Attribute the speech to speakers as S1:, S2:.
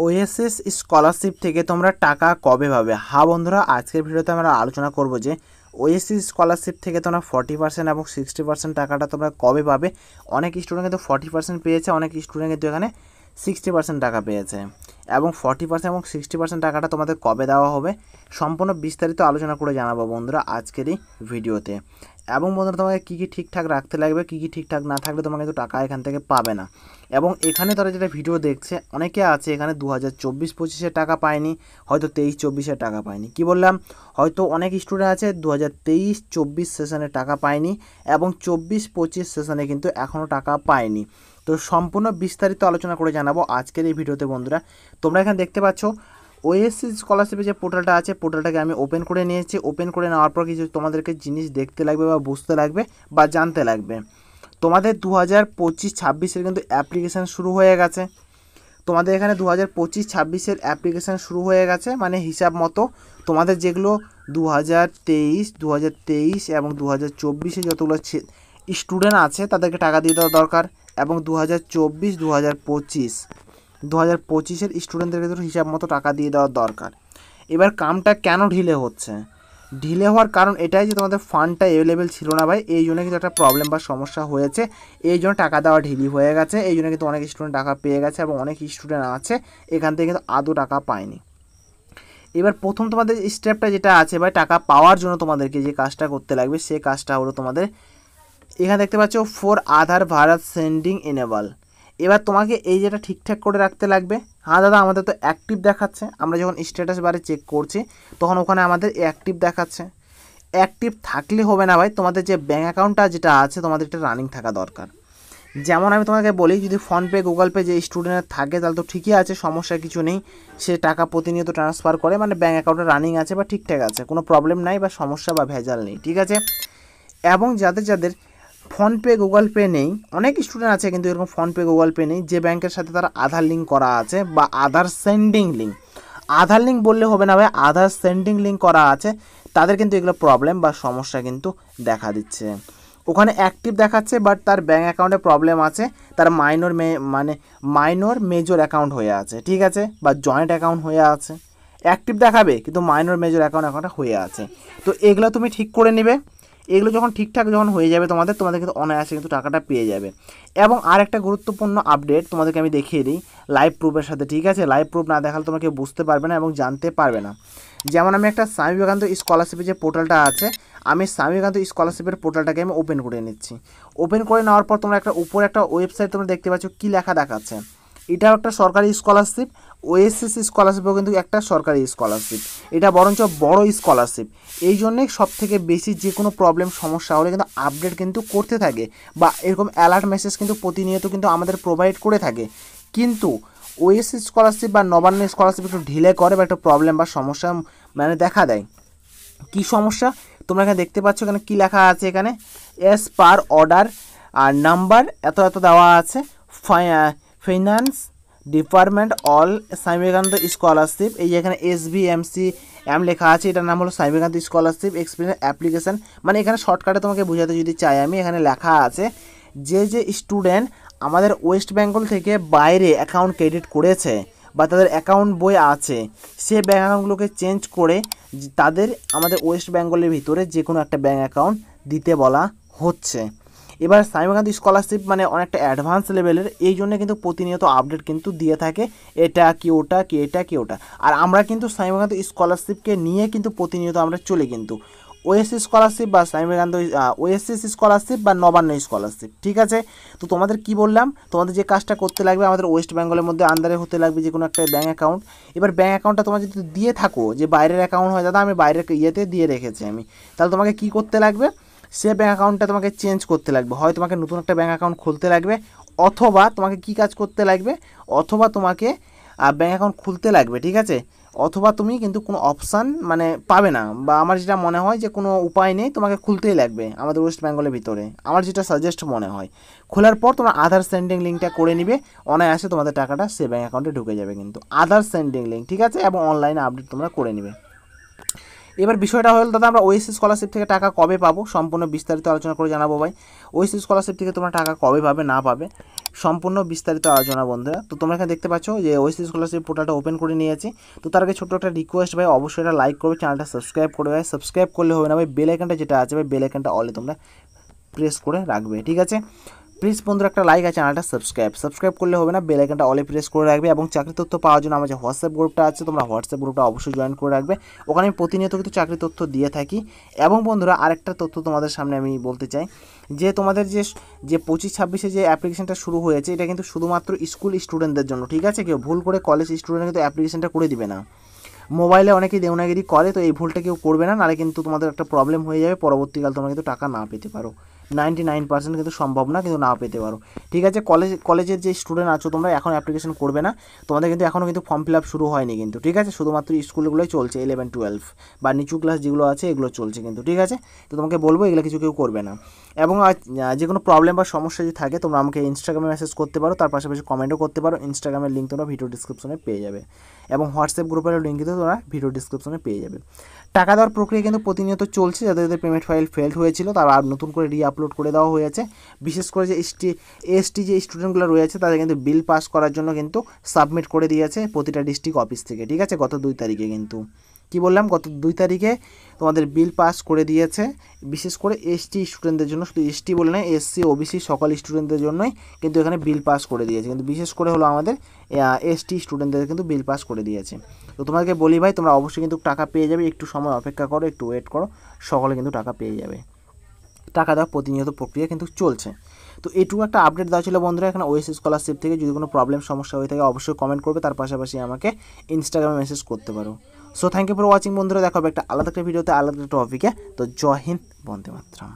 S1: OSS scholarship থেকে তোমরা টাকা কবে পাবে? হ্যাঁ বন্ধুরা, আজকের ভিডিওতে আমরা আলোচনা করব যে ওএসএস স্কলারশিপ থেকে তোমরা 40% এবং 60% টাকাটা তোমরা কবে পাবে। অনেক স্টুডেন্ট কিন্তু 40% পেয়েছে, অনেক স্টুডেন্ট কিন্তু এখানে 60% টাকা পেয়েছে। এবং 40% এবং 60% টাকাটা তোমাদের কবে দেওয়া হবে সম্পূর্ণ বিস্তারিত আলোচনা করে জানাবো বন্ধুরা আজকের এই ভিডিওতে। এবং বন্ধুরা, তোমাকে কী কী ঠিকঠাক রাখতে লাগবে, কী কী ঠিকঠাক না থাকলে তোমাকে কিন্তু টাকা এখান থেকে পাবে না। এবং এখানে তারা যেটা ভিডিও দেখছে অনেকে আছে এখানে 2024-25-এর টাকা পায়নি, হয়তো 23-24-এর টাকা পায়নি। কি বললাম, হয়তো অনেক স্টুডেন্ট আছে 2023-24 সেশনের টাকা পায়নি এবং 24-25 সেশনে কিন্তু এখনও টাকা পায়নি। তো সম্পূর্ণ বিস্তারিত আলোচনা করে জানাবো আজকের এই ভিডিওতে বন্ধুরা। তোমরা এখানে দেখতে পাচ্ছ ওএসএস স্কলারশিপের যে পোর্টালটা আছে, পোর্টালটাকে আমি ওপেন করে নিয়েছি। ওপেন করে নেওয়ার পর কিছু তোমাদেরকে জিনিস দেখতে লাগবে বা বুঝতে লাগবে বা জানতে লাগবে। তোমাদের 2025-26-এর কিন্তু অ্যাপ্লিকেশান শুরু হয়ে গেছে। তোমাদের এখানে 2025-26-এর অ্যাপ্লিকেশান শুরু হয়ে গেছে, মানে হিসাব মতো তোমাদের যেগুলো 2023 এবং 2024-এ যতগুলো স্টুডেন্ট আছে তাদেরকে টাকা দিয়ে দেওয়া দরকার। এবং 2024-2025-এর স্টুডেন্টদেরকে তো হিসাব মতো টাকা দিয়ে দেওয়ার দরকার। এবার কামটা কেন ঢিলে হচ্ছে? ঢিলে হওয়ার কারণ এটাই যে তোমাদের ফান্ডটা অ্যাভেলেবেল ছিল না ভাই, এই জন্য কিন্তু একটা প্রবলেম বা সমস্যা হয়েছে, এই জন্য টাকা দেওয়া ঢিলি হয়ে গেছে। এই জন্য কিন্তু অনেক স্টুডেন্ট টাকা পেয়ে গেছে এবং অনেক স্টুডেন্ট আছে এখান থেকে কিন্তু আদৌ টাকা পায়নি। এবার প্রথম তোমাদের স্টেপটা যেটা আছে ভাই, টাকা পাওয়ার জন্য তোমাদেরকে যে কাজটা করতে লাগবে সে কাজটা হলো তোমাদের এখানে দেখতে পাচ্ছ for Aadhaar Bharat sending enable. এবার তোমাকে এই যেটা ঠিকঠাক করে রাখতে লাগবে। হ্যাঁ দাদা, আমাদের তো অ্যাক্টিভ দেখাচ্ছে, আমরা যখন স্ট্যাটাস বারে চেক করছি তখন ওখানে আমাদের অ্যাক্টিভ দেখাচ্ছে। অ্যাক্টিভ থাকলে হবে না ভাই, তোমাদের যে ব্যাঙ্ক অ্যাকাউন্টটা যেটা আছে তোমাদের এটা রানিং থাকা দরকার। যেমন আমি তোমাকে বলি, যদি ফোনপে গুগল পে যে স্টুডেন্টের থাকে তাহলে তো ঠিকই আছে, সমস্যা কিছু নেই, সে টাকা প্রতিনিয়ত ট্রান্সফার করে, মানে ব্যাঙ্ক অ্যাকাউন্টে রানিং আছে বা ঠিকঠাক আছে, কোনো প্রবলেম নাই বা সমস্যা বা ভেজাল নেই, ঠিক আছে। এবং যাদের যাদের ফোনপে গুগল পে নেই, অনেক স্টুডেন্ট আছে কিন্তু এরকম ফোনপে গুগল পে নেই, যে ব্যাংকের সাথে তারা আধার লিঙ্ক করা আছে বা আধার সেন্ডিং লিঙ্ক, আধার লিঙ্ক বললে হবে না ভাই, আধার সেন্ডিং লিঙ্ক করা আছে, তাদের কিন্তু এগুলো প্রবলেম বা সমস্যা কিন্তু দেখা দিচ্ছে। ওখানে অ্যাক্টিভ দেখাচ্ছে বাট তার ব্যাঙ্ক অ্যাকাউন্টে প্রবলেম আছে, তার মাইনর মেজর অ্যাকাউন্ট হয়ে আছে, ঠিক আছে, বা জয়েন্ট অ্যাকাউন্ট হয়ে আছে। অ্যাক্টিভ দেখাবে কিন্তু মাইনর মেজর অ্যাকাউন্ট হয়ে আছে। তো এগুলো তুমি ঠিক করে নেবে। এগুলো যখন ঠিকঠাক হয়ে যাবে তোমাদের কিন্তু অনায়াসে কিন্তু টাকাটা পেয়ে যাবে। এবং আর একটা গুরুত্বপূর্ণ আপডেট তোমাদেরকে আমি দেখিয়ে দিই লাইভ প্রুফের সাথে, ঠিক আছে। লাইভ প্রুফ না দেখালে তোমরা কেউ বুঝতে পারবে না এবং জানতে পারবে না। যেমন আমি একটা স্বামী বিবেকানন্দ স্কলারশিপের যে পোর্টালটা আছে, আমি স্বামী বিবেকানন্দ স্কলারশিপের পোর্টালটাকে আমি ওপেন করে নিচ্ছি। ওপেন করে নেওয়ার পর তোমরা উপরে একটা ওয়েবসাইট তোমরা দেখতে পাচ্ছ, কী লেখা দেখাচ্ছে, এটাও একটা সরকারি স্কলারশিপ। ওএসএস স্কলারশিপও কিন্তু একটা সরকারি স্কলারশিপ, এটা বরঞ্চ বড় স্কলারশিপ। এই জন্যে সবথেকে বেশি যে কোনো প্রবলেম সমস্যা হলে কিন্তু আপডেট কিন্তু করতে থাকে বা এরকম অ্যালার্ট মেসেজ কিন্তু প্রতিনিয়ত কিন্তু আমাদের প্রোভাইড করে থাকে। কিন্তু ওএসএস স্কলারশিপ বা নবান্ন স্কলারশিপ একটু ঢিলে করে বা একটু প্রবলেম বা সমস্যা দেখা দেয়। কী সমস্যা তোমরা এখানে দেখতে পাচ্ছ, এখানে কী লেখা আছে, এখানে এস পার অর্ডার আর নাম্বার এত এত দেওয়া আছে, finance department all Swami Vivekananda scholarship, এই এখানে SBMCM লেখা আছে, এটার নাম হলো Swami Vivekananda scholarship experience application. মানে এখানে শর্টকাটে তোমাকে বোঝাতে যদি চাই আমি, এখানে লেখা আছে যে স্টুডেন্ট আমাদের ওয়েস্ট বেঙ্গল থেকে বাইরে অ্যাকাউন্ট ক্রেডিট করেছে বা তাদের অ্যাকাউন্ট বই আছে, সে ব্যাঙ্ক অ্যাকাউন্টগুলোকে চেঞ্জ করে তাদের আমাদের ওয়েস্ট বেঙ্গলের ভিতরে যে কোনো একটা ব্যাঙ্ক অ্যাকাউন্ট দিতে বলা হচ্ছে। এবার স্বামী বিবেকানন্দ স্কলারশিপ মানে অনেকটা অ্যাডভান্স লেভেলের, এই জন্য কিন্তু প্রতিনিয়ত আপডেট কিন্তু দিয়ে থাকে, এটা কি ওটা কি এটা কি ওটা। আর আমরা কিন্তু স্বামী বিবেকানন্দ স্কলারশিপকে নিয়ে কিন্তু প্রতিনিয়ত আমরা চলি কিন্তু ওএসএস স্কলারশিপ বা স্বামী বিবেকানন্দ ওএসএস স্কলারশিপ বা নবান্ন স্কলারশিপ, ঠিক আছে। তো তোমাদের কি বললাম, তোমাদের যে কাজটা করতে লাগবে, আমাদের ওয়েস্ট বেঙ্গলের মধ্যে আন্ডারে হতে লাগবে যে কোনো একটা ব্যাঙ্ক অ্যাকাউন্ট। এবার ব্যাঙ্ক অ্যাকাউন্টটা তোমার যদি দিয়ে থাকো যে বাইরের অ্যাকাউন্ট হয়, দাদা আমি বাইরের ইয়েতে দিয়ে রেখেছি আমি, তাহলে তোমাকে কি করতে লাগবে, সে ব্যাঙ্ক অ্যাকাউন্টটা তোমাকে চেঞ্জ করতে লাগবে, হয় তোমাকে নতুন একটা ব্যাঙ্ক অ্যাকাউন্ট খুলতে লাগবে, অথবা তোমাকে কি কাজ করতে লাগবে, অথবা তোমাকে ব্যাঙ্ক অ্যাকাউন্ট খুলতে লাগবে, ঠিক আছে, অথবা তুমি কিন্তু কোনো অপশান পাবে না, বা আমার যেটা মনে হয় যে কোনো উপায় নেই, তোমাকে খুলতেই লাগবে আমাদের ওয়েস্ট বেঙ্গলের ভিতরে, আমার যেটা সাজেস্ট মনে হয়। খোলার পর তোমার আধার সেন্ডিং লিঙ্কটা করে নিবে, অনায়াসে তোমাদের টাকাটা সে ব্যাঙ্ক অ্যাকাউন্টে ঢুকে যাবে কিন্তু আধার সেন্ডিং লিঙ্ক, ঠিক আছে, এবং অনলাইনে আপডেট তোমরা করে নিবে। এবার বিষয়টা হলো দাদা আমরা ওএসসি স্কলারশিপ থেকে টাকা কবে পাবো সম্পূর্ণ বিস্তারিত আলোচনা করে জানাবো ভাই। ওএসসি স্কলারশিপ থেকে তোমরা টাকা কবে পাবে না পাবে সম্পূর্ণ বিস্তারিত আলোচনা বন্ধুরা। তো তোমরা এখানে দেখতে পাচ্ছ যে ওএসসি স্কলারশিপ পোর্টালটা ওপেন করে নিয়েছি। তো তার আগে ছোট্ট একটা রিকোয়েস্ট ভাই, অবশ্যই এটা লাইক করবে, চ্যানেলটা সাবস্ক্রাইব করবে ভাই। সাবস্ক্রাইব করলে হবে না ভাই, বেল আইকনটা যেটা আছে ভাই বেল আইকনটা অলে তোমরা প্রেস করে রাখবে, ঠিক আছে। প্লিজ বন্ধুরা একটা লাইক আর চ্যানেলটা সাবস্ক্রাইব করলে হবে না, বেল আইকনটা অলে প্রেস করে রাখবে। এবং চাকরি তথ্য পাওয়ার জন্য আমার যে হোয়াটসঅ্যাপ গ্রুপটা আছে তোমরা হোয়াটসঅ্যাপ গ্রুপটা অবশ্যই জয়েন করে রাখবে, ওখানে আমি প্রতিনিয়ত কিন্তু চাকরি তথ্য দিয়ে থাকি। এবং বন্ধুরা আরেকটা তথ্য তোমাদের সামনে আমি বলতে চাই যে তোমাদের যে 25-26 যে অ্যাপ্লিকেশনটা শুরু হয়েছে এটা কিন্তু শুধুমাত্র স্কুল স্টুডেন্টদের জন্য, ঠিক আছে। কেউ ভুল করে কলেজ স্টুডেন্ট কিন্তু অ্যাপ্লিকেশনটা করে দিবে না। মোবাইলে অনেকেই দেওনাগিরি করে, তো এই ভুলটা কেউ করবে না, নাহলে কিন্তু তোমাদের একটা প্রবলেম হয়ে যাবে, পরবর্তীকাল তোমরা কিন্তু টাকা না পেতে পারো। 99% কিন্তু সম্ভব না, কিন্তু না পেতে পারো, ঠিক আছে। কলেজের যে স্টুডেন্ট আছো তোমরা এখন অ্যাপ্লিকেশন করবে না, তোমাদের কিন্তু এখনও কিন্তু ফর্ম ফিল আপ শুরু হয়নি কিন্তু, ঠিক আছে। শুধুমাত্র স্কুলগুলোই চলছে, 11-12 বা নিচু ক্লাস যেগুলো আছে এগুলো চলছে কিন্তু, ঠিক আছে। তো তোমাকে বলবো এগুলো কিছু কেউ করবে না। এবং যে কোনো প্রবলেম বা সমস্যা যদি থাকে তোমরা আমাকে ইনস্টাগ্রামে মেসেজ করতে পারো, তার পাশাপাশি কমেন্টও করতে পারো। ইনস্টাগ্রামের লিঙ্ক তোমরা ভিডিও ডিসক্রিপশনে পেয়ে যাবে, এবং হোয়াটসঅ্যাপ গ্রুপের লিঙ্ক কিন্তু তোমরা ভিডিও ডিসক্রিপশনে পেয়ে যাবে। টাকা দেওয়ার প্রক্রিয়া কিন্তু প্রতিনিয়ত চলছে, যাদের পেমেন্ট ফাইল ফেল্ড হয়েছিল তারা আর নতুন করে আপলোড করে দেওয়া হয়েছে। বিশেষ করে যে এসটি যে স্টুডেন্টগুলো রয়েছে তাদের কিন্তু বিল পাস করার জন্য কিন্তু সাবমিট করে দিয়েছে প্রতিটা ডিস্ট্রিক্ট অফিস থেকে, ঠিক আছে। গত 2 তারিখে কিন্তু কি বললাম, গত 2 তারিখে তোমাদের বিল পাস করে দিয়েছে। বিশেষ করে এসটি স্টুডেন্টদের জন্য, শুধু এসটি বলে না, এসসি ওবিসি সকল স্টুডেন্টদের জন্যই কিন্তু এখানে বিল পাস করে দিয়েছে, কিন্তু বিশেষ করে হলো আমাদের এসটি স্টুডেন্টদের কিন্তু বিল পাস করে দিয়েছে। তো তোমাদেরকে বলি ভাই তোমরা অবশ্যই কিন্তু টাকা পেয়ে যাবে, একটু সময় অপেক্ষা করো, একটু ওয়েট করো, সকলে কিন্তু টাকা পেয়ে যাবে। টাকা দেওয়ার প্রতিনিয়ত প্রক্রিয়া কিন্তু চলছে। তো এটুকু একটা আপডেট দেওয়া ছিল বন্ধুরা এখানে ওএসসি স্কলারশিপ থেকে। যদি কোনো প্রবলেম সমস্যা হয়ে থাকে অবশ্যই কমেন্ট করবে, তার পাশাপাশি আমাকে ইনস্টাগ্রামে মেসেজ করতে পারো। So thank you for watching বন্ধুরা, দেখা হবে একটা আলাদা একটা ভিডিওতে আলাদা একটা টপিকে। তো জয় হিন্দ, বন্দে মাতরম।